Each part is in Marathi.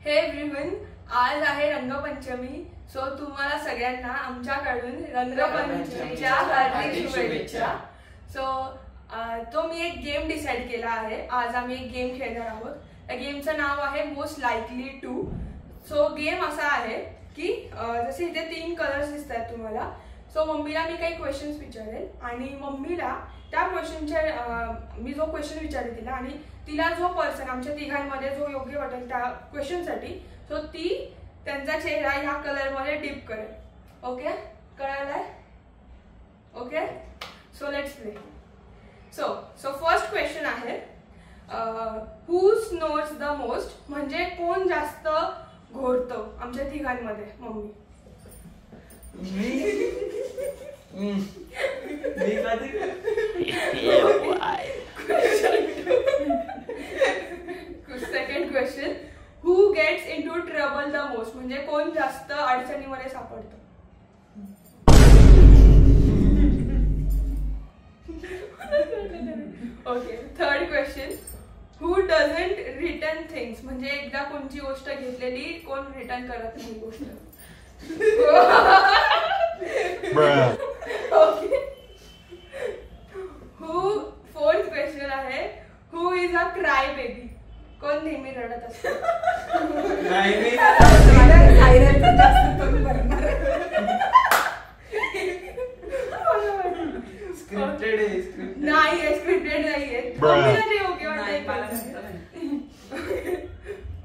हे एव्हरीवन, आज आहे रंगपंचमी. सो तुम्हाला सगळ्यांना आमच्याकडून रंगपंचमीच्या हार्दिक शुभेच्छा. सो मी एक गेम डिसाइड केला आहे. आज आम्ही एक गेम खेळणार आहोत. त्या गेमचं नाव आहे most likely to. So game असा आहे की जसे इथे 3 कलर्स दिसतात तुम्हाला. सो मम्मीला मी काही क्वेश्चन्स विचारेल आणि मम्मीला त्या क्वेश्चनचे मी जो क्वेश्चन विचारेल तिला आणि तिला जो पर्सन आमच्या तिघांमध्ये जो योग्य वाटेल त्या क्वेश्चनसाठी सो ती त्यांचा चेहरा ह्या कलरमध्ये डिप करेल. ओके, कळालंय? Okay, so let's play. So first question आहे हू स्नोर्स द मोस्ट, म्हणजे कोण जास्त घोरतो आमच्या तिघांमध्ये. Mummy. Second question, who gets into trouble the most, म्हणजे कोण जास्त अडचणीमध्ये सापडतो. Okay, third question, who doesn't return things, म्हणजे एकदा कोणची गोष्ट घेतलेली कोण रिटर्न करत नाही गोष्ट. ओके, फोर्थ क्वेश्चन आहे who is a cry baby, कोण नेहमी रडत असतो. नाही, स्क्रिप्टेड नाहीये.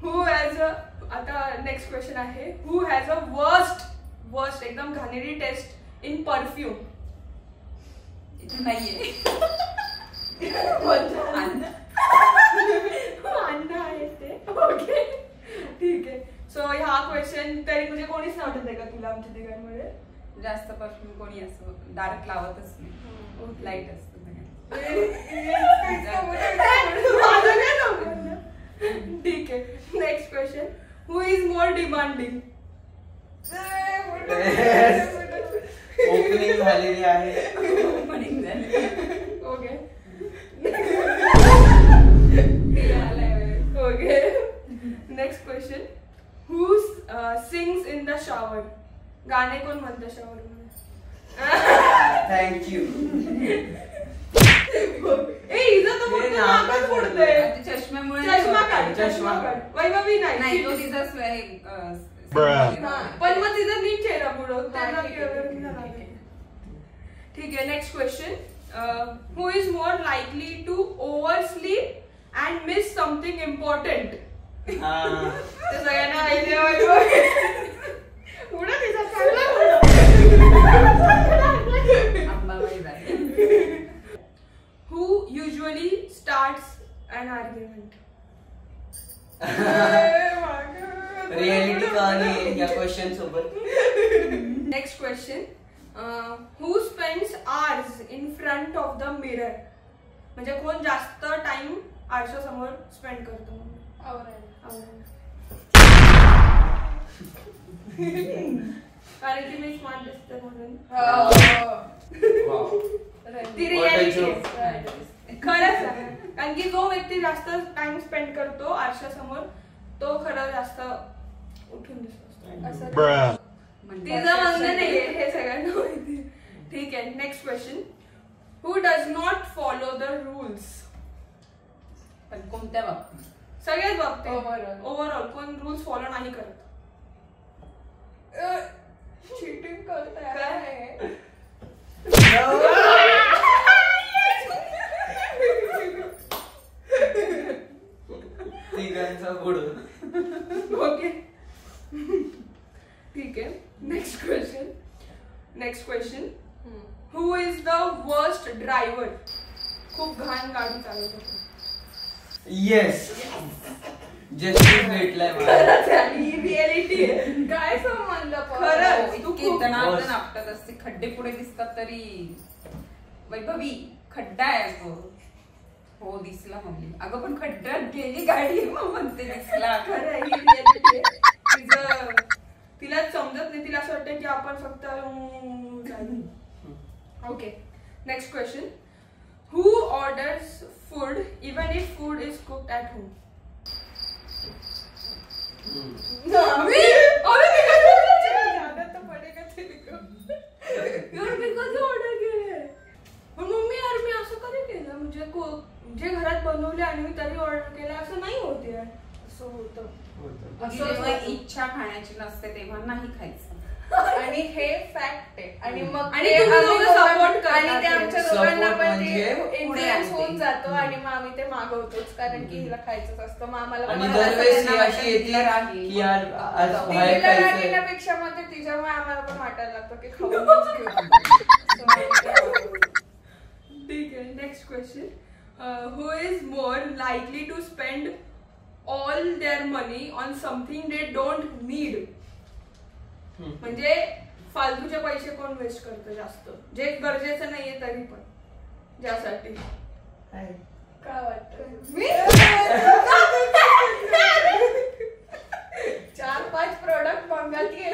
हू हॅज अ, आता नेक्स्ट क्वेश्चन आहे हू हॅज अ वर्स्ट एकदम घाणेरी टेस्ट इन परफ्यूम. नाहीये. अण्णा आहे ते. ओके, ठीक आहे. सो हा क्वेश्चन तरी म्हणजे कोणीच नव्हतं आहे का तुला आमच्या तिघांमध्ये? जास्त परफ्यूम कोणी असो डार्क लावतच नाही, लाईट असतं. ठीक आहे. Next question, who is more demanding. Opening झालेली आहे. Okay okay. Next question, who sings in the shower, गाणे कोण म्हणतं शॉवर मध्ये. थँक्यू. चष्म्यामुळे चष्मा काढ. वैभवी नाही, तो तिचा पण मग तिचा नीट चेहरा बुडव. ठीक आहे. Next question, who is more likely to oversleep and miss something important. ते सगळ्यांना माहिती आहे. Who usually starts an argument? Reality कहाणी आहे या क्वेश्चन सोबत. Next question, who spends hours in front of the mirror, म्हणजे कोण जास्त टाइम आरशासमोर स्पेंड करतो. कारण की मी स्मार्ट दिसते म्हणून. ती रिअलिटी आहे. खरंच आहे, कारण की जो व्यक्ती जास्त टाइम स्पेंड करतो आरशासमोर तो खरं जास्त उठून दिसतो असं तिचं म्हणणं नाहीये, हे सगळ्यांना माहिती. ठीक आहे. Next question, who does not follow the rules. पण कोणत्या बाबतीत? सगळ्याच बाबतीत. ओव्हरऑल कोण रूल्स फॉलो नाही करत. चीटिंग करताय काय? तिघांचा गुड. ओके, ठीक आहे. Next question, who is the worst driver, खूप घाण गाडी चालवत होतो. येस, जस्टिस भेटलाय मला. रिअलिटी आहे. काय संबंध? खरंच तू खूप आपटत असते. खड्डे पुढे दिसतात तरी वैभवी खड्डा आहे तो. हो दिसला मम्मी. अगं पण खड्ड्यात गेली गाडी म्हणते दिसला. खरं ही रिअलिटी आहे. तिचं तिला समजत नाही. तिला असं वाटतं की आपण फक्त. Okay. Next question, who orders food even if food is cooked at home. होतं. जेव्हा इच्छा खाण्याची नसते तेव्हा नाही खायचं. आणि हे फॅक्ट आहे. आणि मग आणि सपोर्ट आणि ते आमच्या दोघांना पण ते इन्फ्लुएन्स होऊन जातो आणि मग आम्ही ते मागवतोच कारण की हिला खायचंच असतं. मग आम्हाला रागण्यापेक्षा मग ते तिच्यामुळे आम्हाला पण वाटायला लागतं की खाऊनच घेऊ. ठीक आहे. Next question. Who is more likely to spend all their money on something they don't need? म्हणजे फालतूचे पैसे कोण वेस्ट करतं जास्त, जे गरजेचं नाहीये तरी पण, ज्यासाठी काय वाटतं? 4-5 प्रोडक्ट मागवतीये,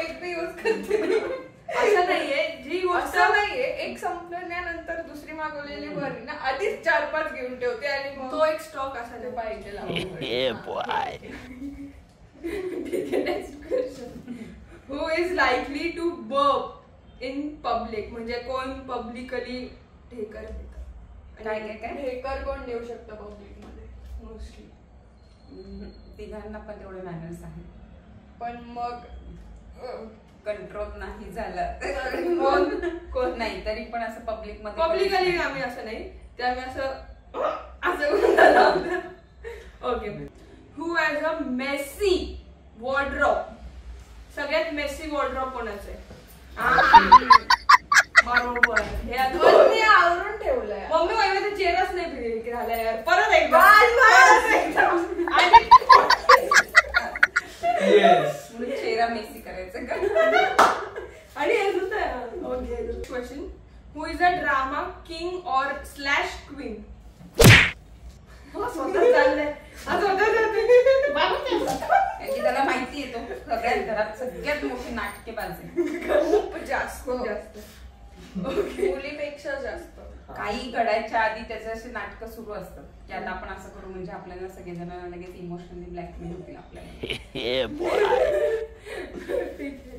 एक भी यूज करते नाही. असं नाहीये, जी गोष्ट नाहीये एक संपल्यानंतर दुसरी मागवलेली बरी ना. आधीच 4-5 घेऊन ठेवते आणि मग तो एक स्टॉक असायला पाहिजे. ठीक आहे. Next question. Who is likely to burp in public? म्हणजे कोण पब्लिकली ढेकर देतं? काय ढेकर कोण देऊ शकतं पब्लिक मध्ये? मोस्टली तिघांना पण तेवढे मॅनर्स आहेत, पण मग कंट्रोल नाही झालं कोण नाही तरी पण असं पब्लिक मध्ये पब्लिकली आम्ही असं नाही, ते आम्ही असं okay. Who has a messy wardrobe? सगळ्यात मेसी वॉर्डरोब कोणाचं आहे? बरोबर. हे आवरून ठेवलंय. मम्मी माझ्या चेहराच नाही झाला यार. परत एकदा चेहरा मेसी करायचं का? आणि question. Who is a drama king और स्लॅश क्वीन? स्वतः चाललंय. त्याला माहिती आहे तो सगळ्यात घरात सगळ्यात मोठी नाटकेबाज आहे. खूप जास्त मुलीपेक्षा जास्त. काही घडायच्या आधी त्याचे असे नाटक सुरू असतात की आता आपण असं करू म्हणजे आपल्याला सगळेजण लगेच इमोशनली ब्लॅकमेल होतील आपल्याला.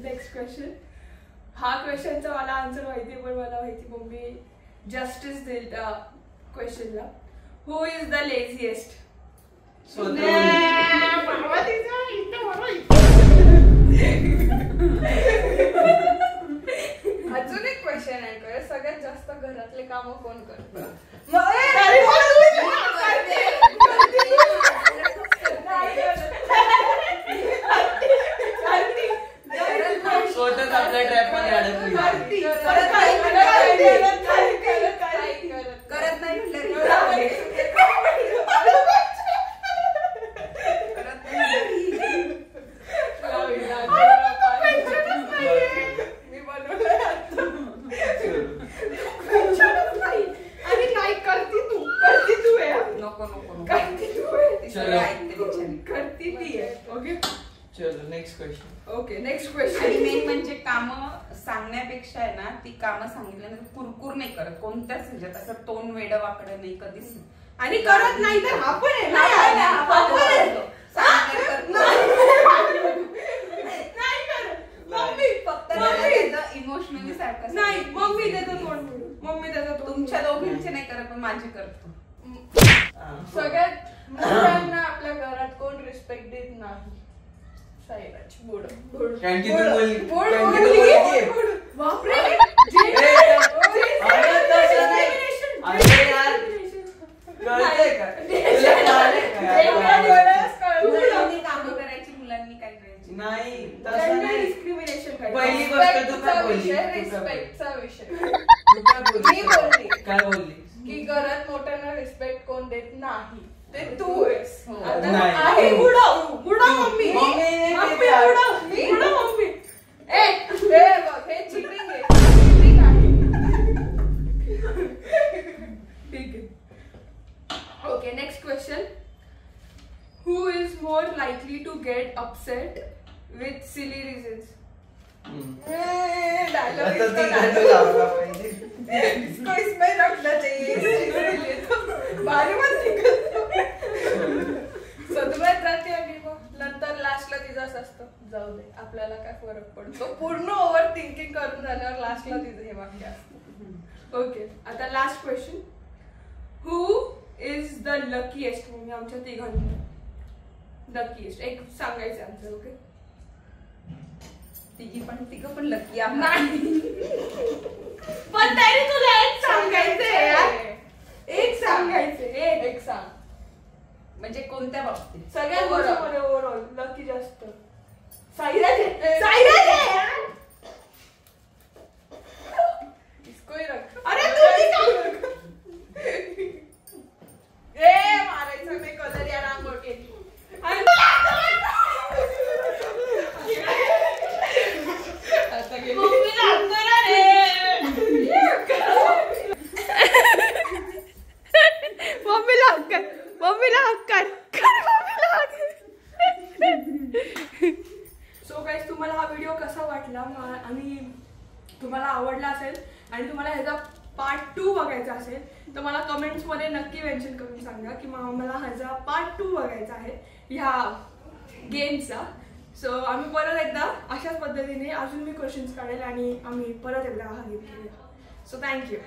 Next question. हा क्वेश्चनचा मला आन्सर माहिती पण मला माहिती मम्मी जस्टिस देईल त्या क्वेश्चनला. हु इज द लेझिएस्ट? अजून एक क्वेश्चन आहे. सगळ्यात जास्त घरातले काम कोण करतं? स्वतःच आपल्या ट्रॅप मध्ये अडकली. करत नाही म्हटलं मेन म्हणजे काम सांगण्यापेक्षा आहे ना ती कामं सांगितल्यानंतर कुरकुर नाही करत कोणत्याच ह्याच्यात असं तोंड वेडं वाकडं नाही कधीच. आणि करत नाही तर आपण इमोशनली सारखं नाही. मम्मी त्याचं तोंड फोडून, मम्मी त्याचं तुमच्या दोघांचे नाही करत पण माझे करतो. सगळ्यात मोठ्यांना आपल्या घरात कोण रिस्पेक्ट देत नाही? साईराज. कामं करायची मुलांनी काय करायची नाही. डिस्क्रिमिनेशन पहिली गोष्ट तू काय बोलली? रिस्पेक्टचा विषय मी बोलली. काय बोलली? की घरात मोठ्यांना रिस्पेक्ट कोण देत नाही ते तू आहेस. मम्मी हे चिटिंग आहे. ठीक आहे. Okay. Next question. Who is more likely to get upset with silly reasons? इसको इसमें रखना चाहिए. सदम्यात राहते आणि नंतर लास्टला तिचं असं असतं जाऊ दे आपल्याला काय फरक पडतो. पूर्ण ओव्हर थिंकिंग करून झाल्यावर लास्टला तिचं हे वाक्य असतं. ओके. आता last question. Who is the luckiest? म्हणजे आमच्या तिघांना लकीएस्ट एक सांगायचं आन्सर. ओके तिघं पण लकी आहे. नाही पण तरी तुला एक सांगायचंय यार. एक सांगायचंय. एक सांग. म्हणजे कोणत्या बाबतीत? सगळ्या गोष्टींमध्ये ओव्हरऑल लकी जास्त. साईराज आहे. इसको ही रख. अरे तू मारायचं नाही कलर या रांगोटी. सो गाईज तुम्हाला हा व्हिडिओ कसा वाटला आणि तुम्हाला आवडला असेल आणि तुम्हाला ह्याचा पार्ट 2 बघायचा असेल तर मला कमेंट्स मध्ये नक्की मेन्शन करून सांगा की मला ह्याचा पार्ट 2 बघायचा आहे ह्या गेमचा. सो आम्ही परत एकदा अशाच पद्धतीने अजून मी क्वेश्चन्स काढेल आणि आम्ही परत एकदा हा गेम खेळूया. So thank you.